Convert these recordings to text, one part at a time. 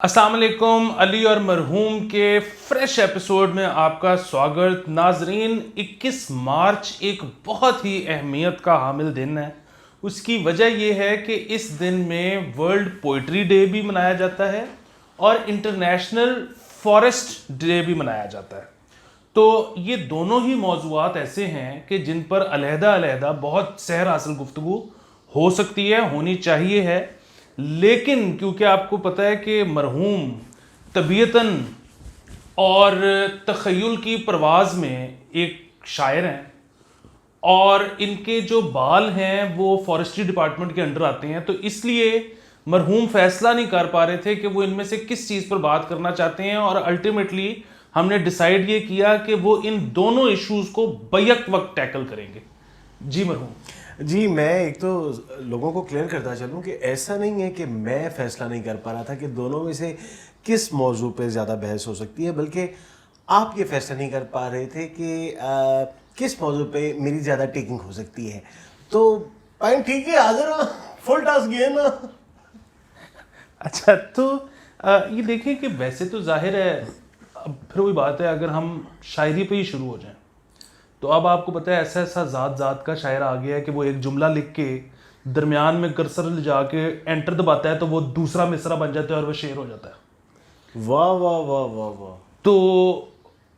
السلام علیکم، علی اور مرحوم کے فریش ایپیسوڈ میں آپ کا سواگت۔ ناظرین، 21 مارچ ایک بہت ہی اہمیت کا حامل دن ہے۔ اس کی وجہ یہ ہے کہ اس دن میں ورلڈ پوئٹری ڈے بھی منایا جاتا ہے اور انٹرنیشنل فارسٹ ڈے بھی منایا جاتا ہے۔ تو یہ دونوں ہی موضوعات ایسے ہیں کہ جن پر علیحدہ علیحدہ بہت سحر حاصل گفتگو ہو سکتی ہے، ہونی چاہیے ہے، لیکن کیونکہ آپ کو پتہ ہے کہ مرحوم طبیعتاً اور تخیل کی پرواز میں ایک شاعر ہیں اور ان کے جو بال ہیں وہ فارسٹری ڈپارٹمنٹ کے انڈر آتے ہیں، تو اس لیے مرحوم فیصلہ نہیں کر پا رہے تھے کہ وہ ان میں سے کس چیز پر بات کرنا چاہتے ہیں، اور الٹیمیٹلی ہم نے ڈیسائیڈ یہ کیا کہ وہ ان دونوں ایشوز کو بیک وقت ٹیکل کریں گے۔ جی مرحوم جی، میں ایک تو لوگوں کو کلیئر کرتا چلوں کہ ایسا نہیں ہے کہ میں فیصلہ نہیں کر پا رہا تھا کہ دونوں میں سے کس موضوع پہ زیادہ بحث ہو سکتی ہے، بلکہ آپ یہ فیصلہ نہیں کر پا رہے تھے کہ کس موضوع پہ میری زیادہ ٹیکنگ ہو سکتی ہے۔ تو پوائنٹ ٹھیک ہے، حاضر ہوں، فل ٹاسک یہ نا۔ اچھا، تو یہ دیکھیں کہ ویسے تو ظاہر ہے، اب پھر وہی بات ہے، اگر ہم شاعری پہ ہی شروع ہو جائیں تو اب آپ کو پتہ ہے ایسا ذات کا شاعر آ گیا ہے کہ وہ ایک جملہ لکھ کے درمیان میں کرسر لے جا کے انٹر دباتا ہے تو وہ دوسرا مصرع بن جاتا ہے اور وہ شعر ہو جاتا ہے۔ واہ واہ واہ واہ واہ۔ تو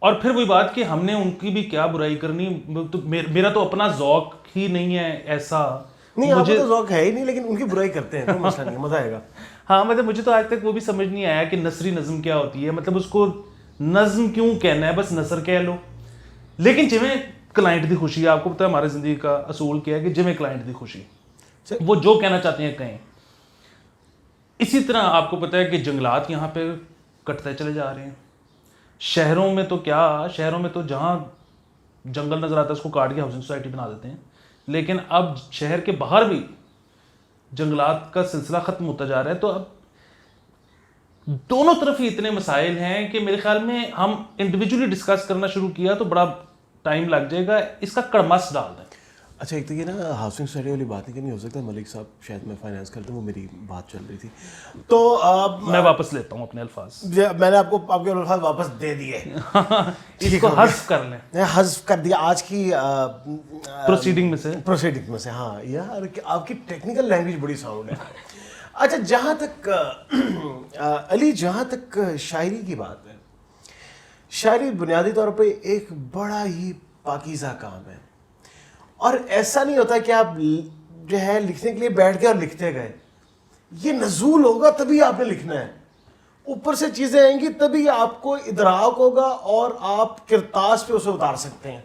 اور پھر وہی بات کہ ہم نے ان کی بھی کیا برائی کرنی، تو میرا تو اپنا ذوق ہی نہیں ہے ایسا۔ نہیں، آپ کو تو ذوق ہے ہی نہیں، لیکن ان کی برائی کرتے ہیں، کوئی مسئلہ نہیں، مزہ آئے گا۔ ہاں، مطلب مجھے تو آج تک وہ بھی سمجھ نہیں آیا کہ نثری نظم کیا ہوتی ہے، مطلب اس کو نظم کیوں کہنا ہے، بس نثر کہہ لو۔ لیکن جویں کلائنٹ دی خوشی، آپ کو پتہ ہے ہمارے زندگی کا اصول کیا ہے کہ جویں کلائنٹ دی خوشی، وہ جو کہنا چاہتے ہیں کہیں۔ اسی طرح آپ کو پتہ ہے کہ جنگلات یہاں پہ کٹتے چلے جا رہے ہیں، شہروں میں تو کیا، شہروں میں تو جہاں جنگل نظر آتا ہے اس کو کاٹ کے ہاؤسنگ سوسائٹی بنا دیتے ہیں، لیکن اب شہر کے باہر بھی جنگلات کا سلسلہ ختم ہوتا جا رہا ہے۔ تو اب دونوں طرف ہی اتنے مسائل ہیں کہ میرے خیال میں ہم انڈیویجولی ڈسکس کرنا شروع کیا تو بڑا ٹائم لگ جائے گا، اس کا کڑمس ڈال دیں۔ اچھا، ایک تو یہ نا ہاؤسنگ اسٹڈی والی بات نہیں ہو سکتا، ملک صاحب شاید میں فائنانس کرتا ہوں، وہ میری بات چل رہی تھی تو میں واپس لیتا ہوں اپنے الفاظ، میں نے آپ کو آپ کے الفاظ واپس دے دیے، اس کو حذف کر لیں، حذف کر دیا آج کی پروسیڈنگ میں سے۔ ہاں یار، آپ کی ٹیکنیکل لینگویج بڑی ساؤنڈ ہے۔ اچھا، جہاں تک علی، جہاں تک شاعری کی بات ہے، شاعری بنیادی طور پہ ایک بڑا ہی پاکیزہ کام ہے، اور ایسا نہیں ہوتا کہ آپ جو ہے لکھنے کے لیے بیٹھ گئے اور لکھتے گئے۔ یہ نزول ہوگا تبھی آپ نے لکھنا ہے، اوپر سے چیزیں آئیں گی تبھی آپ کو ادراک ہوگا اور آپ کرتاس پہ اسے اتار سکتے ہیں۔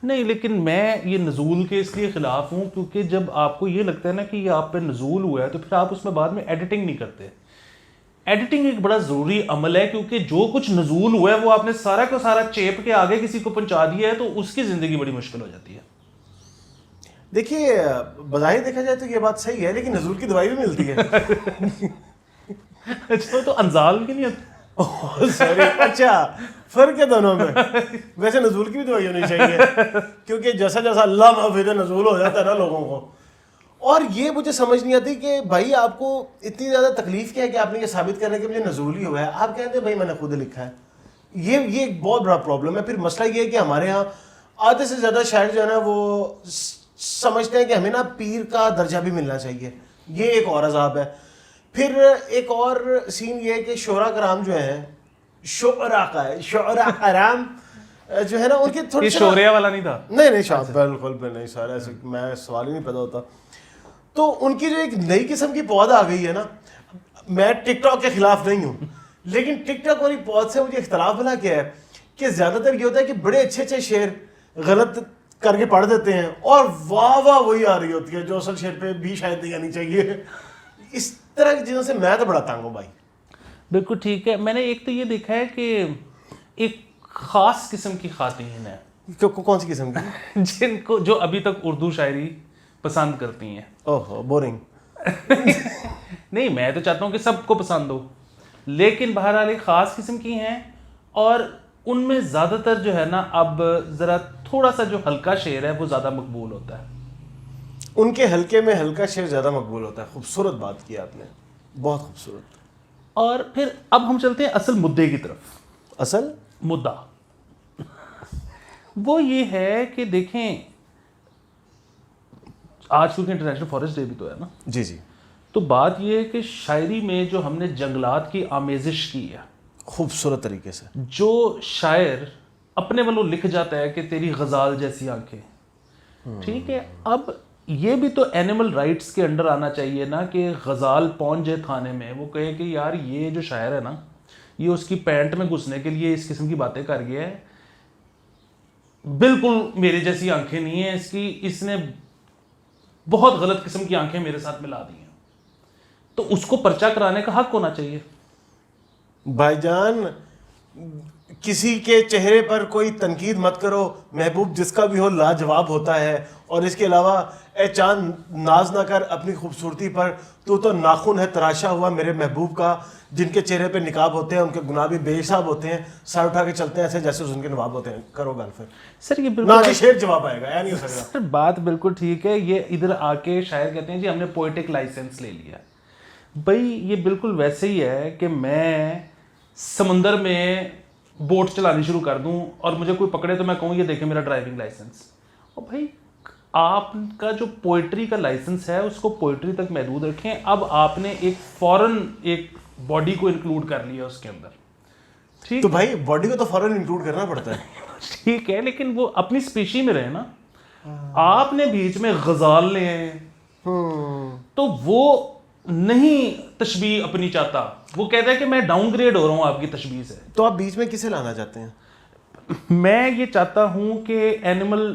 نہیں، لیکن میں یہ نزول کے اس لیے خلاف ہوں کیونکہ جب آپ کو یہ لگتا ہے نا کہ یہ آپ پہ نزول ہوا ہے تو پھر آپ اس میں بعد میں ایڈیٹنگ نہیں کرتے۔ ایڈیٹنگ ایک بڑا ضروری عمل ہے، کیونکہ جو کچھ نزول ہوا ہے وہ آپ نے سارا کا سارا چیپ کے آگے کسی کو پہنچا دیا ہے تو اس کی زندگی بڑی مشکل ہو جاتی ہے۔ دیکھیے، بظاہر دیکھا جائے تو یہ بات صحیح ہے، لیکن نزول کی دوائی بھی ملتی ہے۔ اچھا، تو انزال کی نہیں ہوتی؟ سوری، اچھا فرق ہے دونوں میں۔ ویسے نزول کی بھی دوائی ہونی چاہیے، کیونکہ جیسا جیسا اللہ محفوظ نزول ہو جاتا ہے نا لوگوں کو۔ اور یہ مجھے سمجھ نہیں آتی کہ بھائی آپ کو اتنی زیادہ تکلیف کیا ہے کہ آپ نے یہ ثابت کرنا کہ مجھے نزول ہی ہوا ہے، آپ کہتے ہیں بھائی میں نے خود لکھا ہے۔ یہ ایک بہت بڑا پرابلم ہے۔ پھر مسئلہ یہ ہے کہ ہمارے ہاں آدھے سے زیادہ شاعر جو ہے نا وہ سمجھتے ہیں کہ ہمیں نا پیر کا درجہ بھی ملنا چاہیے، یہ ایک اور عذاب ہے۔ پھر ایک اور سین یہ ہے کہ شعراء کرام جو ہیں، شعراء کرام جو ہے نا ان کے تھوڑے یہ شوریا والا نہیں تھا؟ نہیں شاید بالکل بھی نہیں سر، ایسے میں سوال ہی نہیں پیدا ہوتا۔ تو ان کی جو ایک نئی قسم کی پود آ گئی ہے نا، میں ٹک ٹاک کے خلاف نہیں ہوں، لیکن ٹک ٹاک والی پود سے مجھے اختلاف بنا کیا ہے کہ زیادہ تر یہ ہوتا ہے کہ بڑے اچھے اچھے شعر غلط کر کے پڑھ دیتے ہیں اور واہ واہ وہی آ رہی ہوتی ہے جو اصل شعر پہ بھی شاید نہیں آنی چاہیے۔ اس طرح کی چیزوں سے میں تو بڑا تنگ ہوں بھائی۔ بالکل ٹھیک ہے۔ میں نے ایک تو یہ دیکھا ہے کہ ایک خاص قسم کی خواتین ہیں، کون سی قسم کی؟ جن کو جو ابھی تک اردو شاعری پسند کرتی ہیں۔ اوہ بورنگ۔ نہیں، میں تو چاہتا ہوں کہ سب کو پسند ہو، لیکن بہرحال ایک خاص قسم کی ہیں، اور ان میں زیادہ تر جو ہے نا اب ذرا تھوڑا سا جو ہلکا شعر ہے وہ زیادہ مقبول ہوتا ہے۔ ان کے حلقے میں ہلکا شعر زیادہ مقبول ہوتا ہے۔ خوبصورت بات کی آپ نے، بہت خوبصورت۔ اور پھر اب ہم چلتے ہیں اصل مدعے کی طرف. اصل مدعا وہ یہ ہے کہ دیکھیں آج کیونکہ انٹرنیشنل فارسٹ ڈے بھی تو ہے نا. جی جی. تو بات یہ ہے کہ شاعری میں جو ہم نے جنگلات کی آمیزش کی ہے خوبصورت طریقے سے, جو شاعر اپنے والوں لکھ جاتا ہے کہ تیری غزال جیسی آنکھیں, ٹھیک ہے, اب یہ بھی تو اینیمل رائٹس کے انڈر آنا چاہیے نا کہ غزال پہنچ جائے تھانے میں, وہ کہے کہ یار یہ جو شاعر ہے نا یہ اس کی پینٹ میں گھسنے کے لیے اس قسم کی باتیں کر گیا ہے, بالکل میرے جیسی آنکھیں نہیں ہیں اس کی, اس نے بہت غلط قسم کی آنکھیں میرے ساتھ ملا دی ہیں, تو اس کو پرچہ کرانے کا حق ہونا چاہیے. بھائی جان کسی کے چہرے پر کوئی تنقید مت کرو, محبوب جس کا بھی ہو لاجواب ہوتا ہے. اور اس کے علاوہ اے چاند ناز نہ کر اپنی خوبصورتی پر, تو ناخن ہے تراشا ہوا میرے محبوب کا, جن کے چہرے پہ نقاب ہوتے ہیں ان کے گناہ بھی بے حساب ہوتے ہیں, سر اٹھا کے چلتے ہیں ایسے جیسے ان کے نواب ہوتے ہیں. کرو گل پھر سر یہ نہ بالکل کہ شیر جواب آئے گا, یا نہیں ہو سکتا. سر بات بالکل ٹھیک ہے, یہ ادھر آ کے شاعر کہتے ہیں جی ہم نے پوئٹک لائسنس لے لیا. بھائی یہ بالکل ویسے ہی ہے کہ میں سمندر میں بوٹ چلانی شروع کر دوں اور مجھے کوئی پکڑے تو میں کہوں یہ دیکھیں میرا ڈرائیونگ لائسنس. اور بھائی آپ کا جو پوئٹری کا لائسنس ہے اس کو پوئٹری تک محدود رکھیں. اب آپ نے ایک فوراً ایک باڈی کو انکلوڈ کر لیا اس کے اندر, ٹھیک تو بھائی باڈی کو تو فوراً انکلوڈ کرنا پڑتا ہے. ٹھیک ہے, لیکن وہ اپنی اسپیشی میں رہے نا. آپ نے بیچ میں غزال لے ہیں تو وہ نہیں تشبیہ اپنی چاہتا, وہ کہتا ہے کہ میں ڈاؤن گریڈ ہو رہا ہوں آپ کی تشبیہ سے. تو آپ بیچ میں کسے لانا چاہتے ہیں؟ میں یہ چاہتا ہوں کہ اینیمل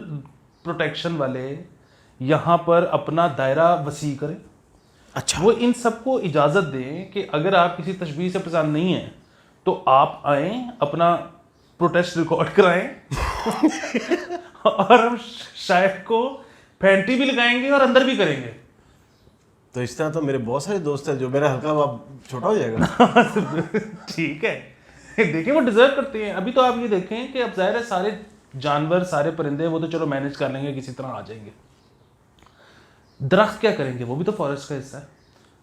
پروٹیکشن والے یہاں پر اپنا دائرہ وسیع کریں. اچھا, وہ ان سب کو اجازت دیں کہ اگر آپ کسی تشبیہ سے پسند نہیں ہیں تو آپ آئیں, اپنا پروٹیسٹ ریکارڈ کرائیں اور ہم شاعر کو پھینٹی بھی لگائیں گے اور اندر بھی کریں گے. تو اس طرح تو میرے بہت سارے دوست ہیں جو میرا ہلکا اب چھوٹا ہو جائے گا. ٹھیک ہے, دیکھیں وہ ڈیزرو کرتے ہیں. ابھی تو آپ یہ دیکھیں کہ اب ظاہر ہے سارے جانور سارے پرندے وہ تو چلو مینیج کر لیں گے, کسی طرح آ جائیں گے. درخت کیا کریں گے, وہ بھی تو فارسٹ کا حصہ ہے.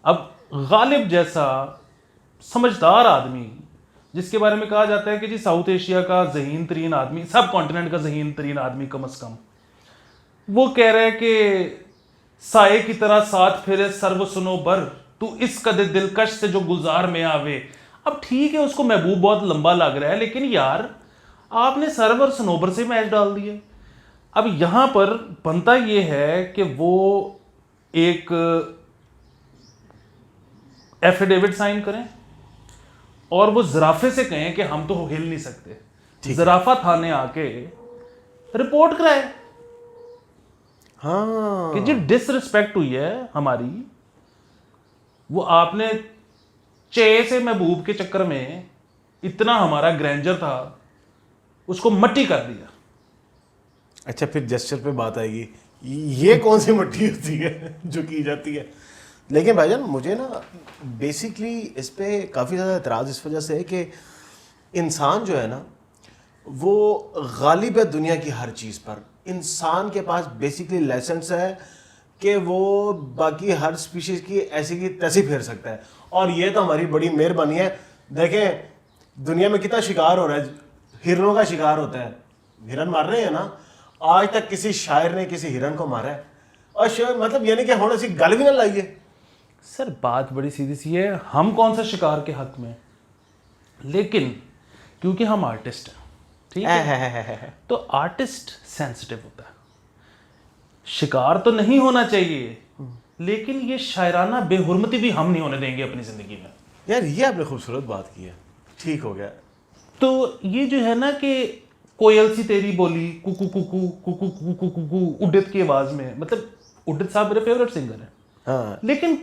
اب غالب جیسا سمجھدار آدمی جس کے بارے میں کہا جاتا ہے کہ جی ساؤتھ ایشیا کا ذہین ترین آدمی, سب کانٹیننٹ کا ذہین ترین آدمی کم از کم, وہ کہہ رہا ہے کہ سائے کی طرح ساتھ پھرے سرو سنو بر, تو اس قدر دلکش سے جو گلزار میں آوے. اب ٹھیک ہے اس کو محبوب بہت لمبا لگ رہا ہے, لیکن یار آپ نے سرو اور سنوبر سے میچ ڈال دیے. اب یہاں پر بنتا یہ ہے کہ وہ ایک ایفیڈیوٹ سائن کریں اور وہ زرافے سے کہیں کہ ہم تو ہل نہیں سکتے. زرافہ تھانے آ کے رپورٹ کرائے ہاں کہ جی ڈس ریسپیکٹ ہوئی ہے ہماری, وہ آپ نے سے محبوب کے چکر میں اتنا ہمارا گرینجر تھا اس کو مٹی کر دیا. اچھا پھر جسچر پہ بات آئے گی, یہ کون سی مٹی ہوتی ہے جو کی جاتی ہے. لیکن بھائی جان مجھے نا بیسکلی اس پہ کافی زیادہ اعتراض اس وجہ سے ہے کہ انسان جو ہے نا وہ غالب ہے دنیا کی ہر چیز پر. انسان کے پاس بیسکلی لائسنس ہے کہ وہ باقی ہر اسپیشیز کی ایسی کی تیسی پھیر سکتا ہے, اور یہ تو ہماری بڑی مہربانی ہے. دیکھیں دنیا میں کتنا شکار ہو رہا ہے, ہرنوں کا شکار ہوتا ہے, ہرن مار رہے ہیں نا, آج تک کسی شاعر نے کسی ہرن کو مارا ہے, اور مطلب یہ نہیں کہ ہونے سے گل بھی نہ لائیے. سر بات بڑی سیدھی سی ہے, ہم کون سا شکار کے حق میں, لیکن کیونکہ ہم آرٹسٹ ہیں, ٹھیک ہے, تو آرٹسٹ سینسٹیو ہوتا ہے. شکار تو نہیں ہونا چاہیے, لیکن یہ شاعرانہ بے حرمتی بھی ہم نہیں ہونے دیں گے اپنی زندگی میں. یار یہ آپ نے خوبصورت بات کی ہے, ٹھیک ہو گیا. تو یہ جو ہے نا کہ کوئل سی تیری بولی کوکو کوکو کوکو کوکو کوکو اڈت کی آواز میں, مطلب اڈت صاحب میرے فیورٹ سنگر ہیں, ہاں, لیکن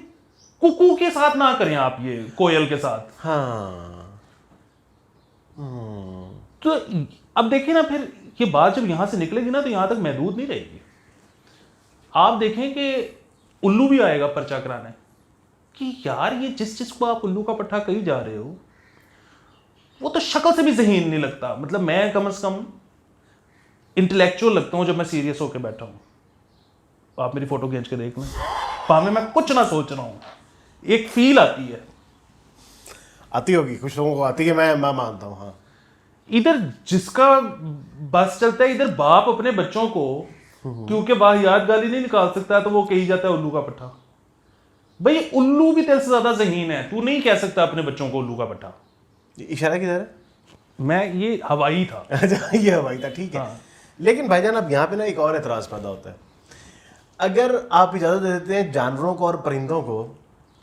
کوکو کے ساتھ نہ کریں آپ, یہ کوئل کے ساتھ. ہاں, تو اب دیکھیں نا پھر یہ بات جب یہاں سے نکلے گی نا تو یہاں تک محدود نہیں رہے گی. آپ دیکھیں کہ الو بھی آئے گا پرچہ کرانے کہ یار یہ جس کو آپ الو کا پٹھا کہی جا رہے ہو وہ تو شکل سے بھی ذہین نہیں لگتا. مطلب میں کم از کم انٹلیکچوئل لگتا ہوں جب میں سیریس ہو کے بیٹھا ہوں. آپ میری فوٹو کھینچ کے دیکھ لیں, پامے میں کچھ نہ سوچ رہا ہوں, ایک فیل آتی ہے. آتی ہوگی, کچھ لوگوں کو آتی ہے, میں مانتا ہوں. ہاں ادھر جس کا بس چلتا ہے, ادھر باپ اپنے بچوں کو کیونکہ واہیات گالی نہیں نکال سکتا تو وہ کہی جاتا ہے الو کا پٹھا. بھئی الو بھی تیرے سے زیادہ ذہین ہے, تو نہیں کہہ سکتا اپنے بچوں کو الو کا پٹھا. اشارہ کدھر ہے؟ میں یہ ہوائی تھا. اچھا یہ ہوائی تھا, ٹھیک ہے. لیکن بھائی جان اب یہاں پہ نا ایک اور اعتراض پیدا ہوتا ہے. اگر آپ اجازت دے دیتے ہیں جانوروں کو اور پرندوں کو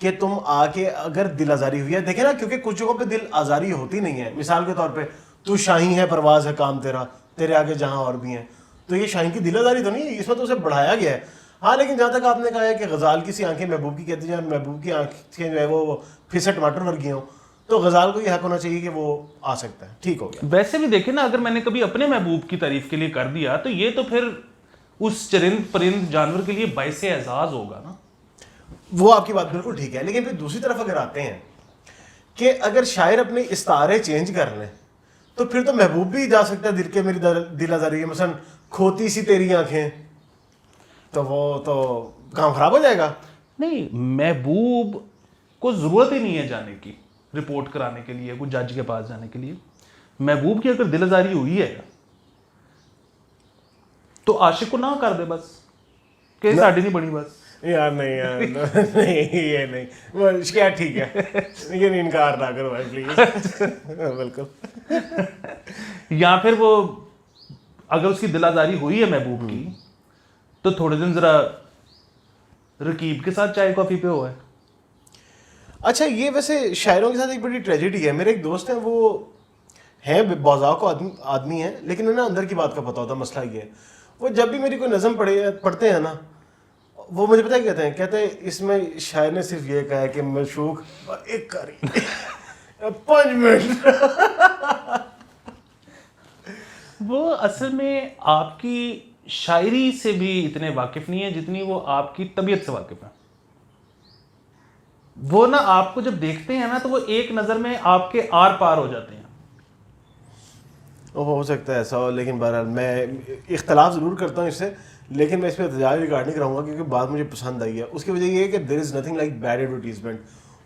کہ تم آ کے اگر دل آزاری ہوئی ہے, دیکھیں نا, کیونکہ کچھ جگہوں پہ دل آزاری ہوتی نہیں ہے. مثال کے طور پہ تو شاہین ہے, پرواز ہے کام تیرا, تیرے آگے جہاں اور بھی ہیں, تو یہ شاہین کی دل آزاری تو نہیں ہے, اس میں تو اسے بڑھایا گیا ہے. ہاں لیکن جہاں تک آپ نے کہا ہے کہ غزال کی سی آنکھیں محبوب کی کہتی ہیں, محبوب کی آنکھیں جو ہے وہ پھسے ٹماٹر ورگی ہوں, تو غزال کو یہ حق ہونا چاہیے کہ وہ آ سکتا ہے. ٹھیک ہو گیا. ویسے بھی دیکھیں نا, اگر میں نے کبھی اپنے محبوب کی تعریف کے لیے کر دیا تو یہ تو پھر اس چرند پرند جانور کے لیے باعث اعزاز ہوگا نا. وہ آپ کی بات بالکل ٹھیک ہے, لیکن پھر دوسری طرف اگر آتے ہیں کہ اگر شاعر اپنے استعارے چینج کر لیں تو پھر تو محبوب بھی جا سکتا ہے دل کے میری دل آزاری ہے, مثلا کھوتی سی تیری آنکھیں, تو وہ تو کام خراب ہو جائے گا. نہیں, محبوب کو ضرورت ہی نہیں ہے جانے کی, رپورٹ کرانے کے لیے, کوئی جج کے پاس جانے کے لیے. محبوب کی اگر دل آزاری ہوئی ہے تو عاشق کو نہ کر دے بس, کہ ساڑی نہیں بنی بس. یار نہیں یار نہیں, یہ نہیں, وہ شکایت ٹھیک ہے, لیکن انکار نہ کرو پلیز. بالکل. یا پھر وہ اگر اس کی دل آزاری ہوئی ہے محبوب کی تو تھوڑے دن ذرا رقیب کے ساتھ چائے کافی پہ ہوا ہے. اچھا یہ ویسے شاعروں کے ساتھ ایک بڑی ٹریجڈی ہے. میرے ایک دوست ہیں, وہ ہیں بوزاک آدمی ہیں, لیکن انہیں اندر کی بات کا پتہ ہوتا ہے. مسئلہ یہ ہے, وہ جب بھی میری کوئی نظم پڑھتے ہیں نا, وہ مجھے پتہ کہتے ہیں, کہتے ہیں اس میں شاعر نے صرف یہ کہا ہے کہ مشوق ایک کاری 5 منٹ. وہ اصل میں آپ کی شاعری سے بھی اتنے واقف نہیں ہے جتنی وہ آپ کی طبیعت سے واقف ہے. وہ نا آپ کو جب دیکھتے ہیں نا تو وہ ایک نظر میں آپ کے آر پار ہو جاتے ہیں. ہو سکتا ہے ایسا ہو, لیکن بہرحال میں اختلاف ضرور کرتا ہوں اس سے, لیکن میں اس پہ احتجاج ریکارڈ نہیں کراؤں گا کیونکہ بات مجھے پسند آئی ہے. اس کی وجہ یہ ہے کہ there is nothing like bad advertisement.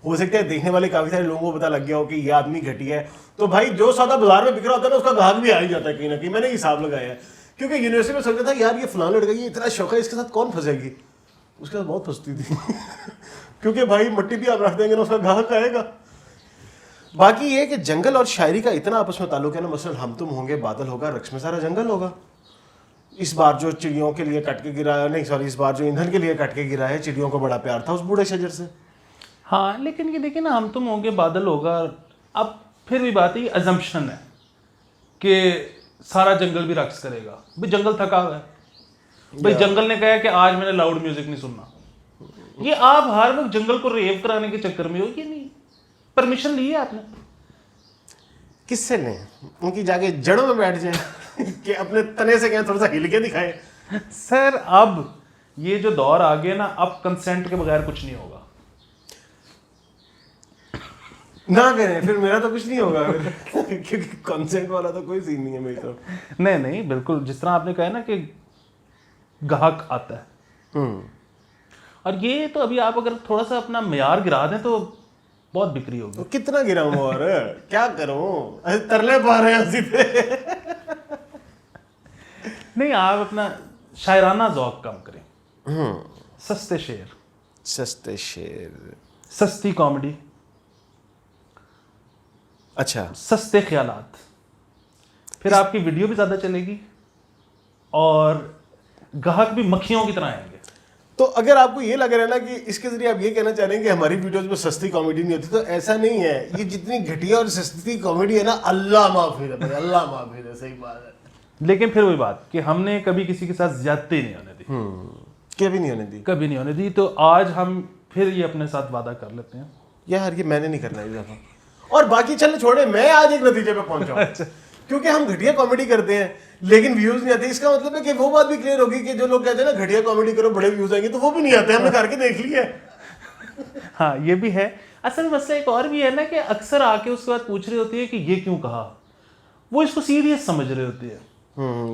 ہو سکتا ہے دیکھنے والے کافی سارے لوگوں کو پتہ لگ گیا ہو کہ یہ آدمی گھٹیا ہے, تو بھائی جو سودا بازار میں بک رہا ہوتا ہے نا اس کا گاہک بھی آ ہی جاتا ہے کہیں نہ کہیں. میں نے حساب لگایا ہے, کیونکہ یونیورسٹی میں سوچا تھا یار یہ فلاں لڑکا یہ اتنا شوق ہے, اس کے ساتھ کون پھنسے گی, اس کے ساتھ بہت پھنستی تھی. کیونکہ بھائی مٹی بھی آپ رکھ دیں گے نا اس کا گاہک آئے گا. باقی یہ کہ جنگل اور شاعری کا اتنا آپس میں تعلق ہے نا, مثلا ہم تم ہوں گے بادل ہوگا, رقص میں سارا جنگل ہوگا. اس بار جو چڑیوں کے لیے کٹ کے گرا ہے, نہیں سوری, اس بار جو ایندھن کے لیے کٹ کے گرا ہے, چڑیوں کو بڑا پیار تھا اس بوڑھے شجر سے. ہاں لیکن یہ دیکھیں نا, ہم تم ہوں گے بادل ہوگا, اب پھر بھی بات یہ ازمپشن ہے کہ سارا جنگل بھی رقص کرے گا. بھائی جنگل تھکا ہوا ہے, بھائی جنگل نے کہا کہ آج میں نے لاؤڈ میوزک نہیں سننا. یہ آپ ہر وقت جنگل کو ریو کرانے کے چکر میں ہو, یہ نہیں پرمیشن لی ہے آپ نے. کس سے لیں, ان کی جا کے جڑوں میں بیٹھ جائیں کہ اپنے تنے سے کہیں تھوڑا سا ہل کے دکھائیں. سر اب یہ جو دور آ گیا نا, اب کنسنٹ کے بغیر کچھ نہیں ہوگا. نہ کریں پھر, میرا تو کچھ نہیں ہوگا کیونکہ کنسنٹ والا تو کوئی سین نہیں ہے میری طرف. نہیں بالکل, جس طرح آپ نے کہا نا کہ گاہک آتا ہے, اور یہ تو ابھی آپ اگر تھوڑا سا اپنا معیار گرا دیں تو بہت بکری ہوگی. کتنا گراؤں اور کیا کروں, ترلے پا رہے ہیں سیدھے. نہیں, آپ اپنا شاعرانہ ذوق کم کریں. سستے شعر, سستے شعر, سستی کامیڈی, اچھا سستے خیالات, پھر آپ کی ویڈیو بھی زیادہ چلے گی اور گاہک بھی مکھیوں کی طرح آئیں گے. تو اگر آپ کو یہ لگ رہا ہے نا کہ اس کے ذریعے آپ یہ کہنا چاہ رہے ہیں کہ ہماری ویڈیوز میں سستی کامیڈی نہیں ہوتی, تو ایسا نہیں ہے. یہ جتنی گھٹیا اور سستی کامیڈی ہے نا, اللہ معافی ہے, اللہ معافی ہے, صحیح بات ہے. لیکن پھر وہی بات کہ ہم نے کبھی کسی کے ساتھ زیادتی نہیں ہونے دی, کبھی نہیں ہونے دی, کبھی نہیں ہونے دی. تو آج ہم پھر یہ اپنے ساتھ وعدہ کر لیتے ہیں یار یہ میں نے نہیں کرنا اس دفعہ. اور باقی چلے چھوڑے, میں آج ایک نتیجے پہ پہنچا ہوں کیونکہ ہم گھٹیا کامیڈی کرتے ہیں لیکن ویوز نہیں آتے. اس کا مطلب ہے کہ وہ بات بھی کلیئر ہوگی کہ جو لوگ کہتے ہیں نا گھٹیا کامیڈی کرو بڑے ویوز آئیں گے, تو وہ بھی نہیں آتے, ہم نے کر کے دیکھ لیا ہے. ہاں یہ بھی ہے. اصل مسئلہ ایک اور بھی ہے نا کہ اکثر آ کے اس کے بعد پوچھ رہی ہوتی ہے کہ یہ کیوں کہا, وہ اس کو سیریس سمجھ رہے ہوتے ہیں.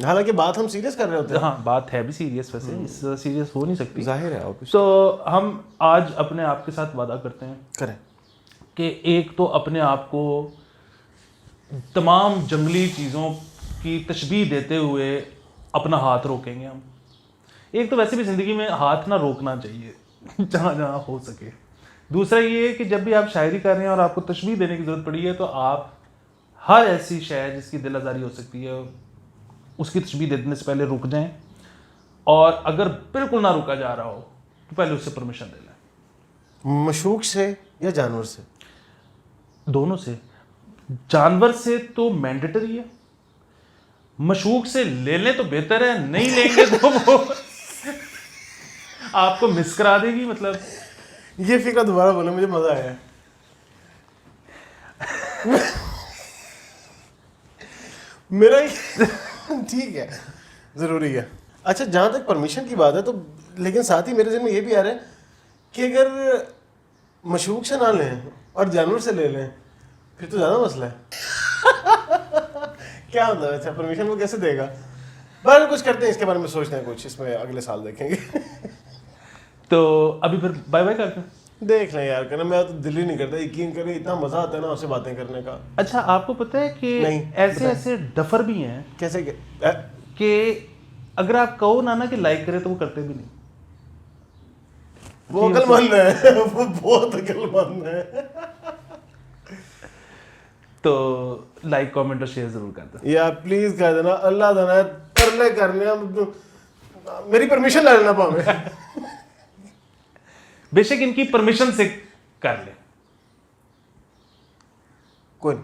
حالانکہ بات ہم سیریس کر رہے ہوتے ہیں. ہاں بات ہے بھی سیریس, ویسے اس سے سیریس ہو نہیں سکتی, ظاہر ہے. تو ہم آج اپنے آپ کے ساتھ وعدہ کرتے ہیں کریں کہ ایک تو اپنے آپ کو تمام جنگلی چیزوں کی تشبیہ دیتے ہوئے اپنا ہاتھ روکیں گے ہم. ایک تو ویسے بھی زندگی میں ہاتھ نہ روکنا چاہیے جہاں جہاں ہو سکے. دوسرا یہ ہے کہ جب بھی آپ شاعری کر رہے ہیں اور آپ کو تشبیہ دینے کی ضرورت پڑی ہے تو آپ ہر ایسی شے جس کی دل آزاری ہو سکتی ہے اس کی تشبیہ دینے سے پہلے رک جائیں, اور اگر بالکل نہ رکا جا رہا ہو تو پہلے اس سے پرمیشن لے لیں. مشوق سے یا جانور سے؟ دونوں سے. جانور سے تو مینڈیٹری ہے, مشوق سے لے لیں تو بہتر ہے, نہیں لیں گے تو وہ آپ کو مس کرا دے گی. مطلب یہ فکر دوبارہ بولے, مجھے مزہ آیا. میرا ٹھیک ہے, ضروری ہے. اچھا جہاں تک پرمیشن کی بات ہے تو لیکن ساتھ ہی میرے ذہن میں یہ بھی آ رہا ہے کہ اگر مشوق سے نہ لیں اور جانور سے لے لیں پھر تو زیادہ مسئلہ ہے. کیا مطلب اچھا پرمیشن وہ کیسے دے گا؟ بہر کچھ کرتے ہیں اس کے بارے میں, سوچتے ہیں کچھ, اس میں اگلے سال دیکھیں گے. تو ابھی پھر بائے بائے کرتے ہیں. دیکھ لیں یار, کرنا میں تو دل ہی نہیں کرتا, یقین کریں اتنا مزہ آتا ہے نا آپ سے باتیں کرنے کا. اچھا آپ کو پتہ ہے کہ ایسے ایسے ڈفر بھی ہیں کیسے کہ اگر آپ کہو نا کہ لائک کرے تو وہ کرتے بھی نہیں. وہ عقل مند ہے, وہ بہت عقل مند ہے. تو لائک کامنٹ اور شیئر ضرور کر دیں. یا پلیز کہہ دینا, اللہ دانا کرنے کرنے میری پرمیشن لے لینا پاؤں. بے شک ان کی پرمیشن سے کر لیں. کوئی